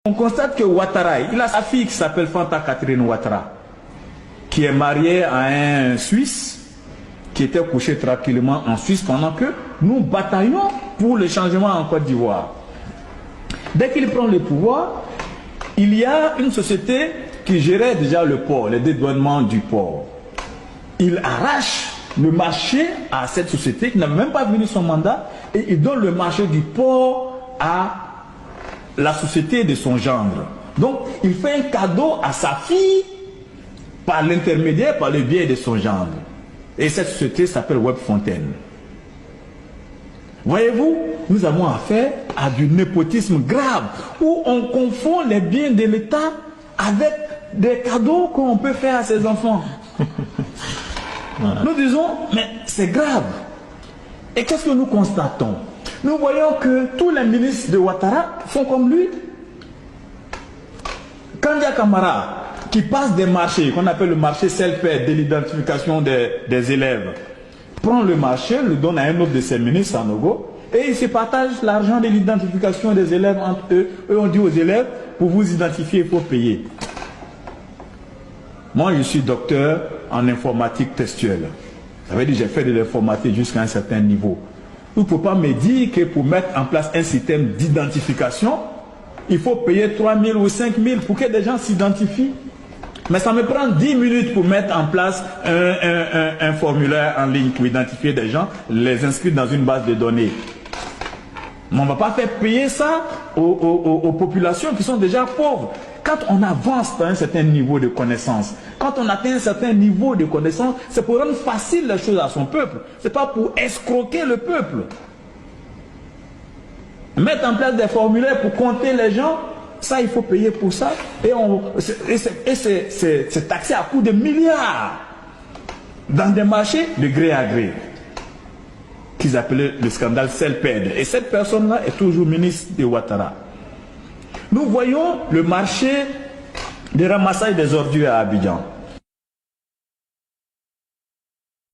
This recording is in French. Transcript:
On constate que Ouattara, il a sa fille qui s'appelle Fanta Catherine Ouattara, qui est mariée à un Suisse, qui était couché tranquillement en Suisse pendant que nous bataillons pour le changement en Côte d'Ivoire. Dès qu'il prend le pouvoir, il y a une société qui gérait déjà le port, les dédouanements du port. Il arrache le marché à cette société qui n'avait même pas fini son mandat et il donne le marché du port à la société de son gendre. Donc, il fait un cadeau à sa fille par l'intermédiaire, par le biais de son gendre. Et cette société s'appelle Webfontaine. Voyez-vous, nous avons affaire à du népotisme grave, où on confond les biens de l'État avec des cadeaux qu'on peut faire à ses enfants. Voilà. Nous disons, mais c'est grave. Et qu'est-ce que nous constatons? Nous voyons que tous les ministres de Ouattara font comme lui. Kandia Camara, qui passe des marchés, qu'on appelle le marché self-aid de l'identification des élèves, prend le marché, le donne à un autre de ses ministres, Sanogo, et ils se partagent l'argent de l'identification des élèves entre eux. Eux, on dit aux élèves, pour vous identifier, il faut payer. Moi, je suis docteur en informatique textuelle. Ça veut dire que j'ai fait de l'informatique jusqu'à un certain niveau. Il ne faut pas me dire que pour mettre en place un système d'identification, il faut payer 3 000 ou 5 000 pour que des gens s'identifient. Mais ça me prend 10 minutes pour mettre en place un formulaire en ligne pour identifier des gens, les inscrire dans une base de données. Mais on ne va pas faire payer ça aux populations qui sont déjà pauvres. Quand on avance à un certain niveau de connaissance, quand on atteint un certain niveau de connaissance, c'est pour rendre facile les choses à son peuple. Ce n'est pas pour escroquer le peuple. Mettre en place des formulaires pour compter les gens, ça, il faut payer pour ça. Et c'est taxé à coût de milliards dans des marchés de gré à gré, qu'ils appelaient le scandale Selped. Et cette personne-là est toujours ministre de Ouattara. Nous voyons le marché de ramassage des ordures à Abidjan.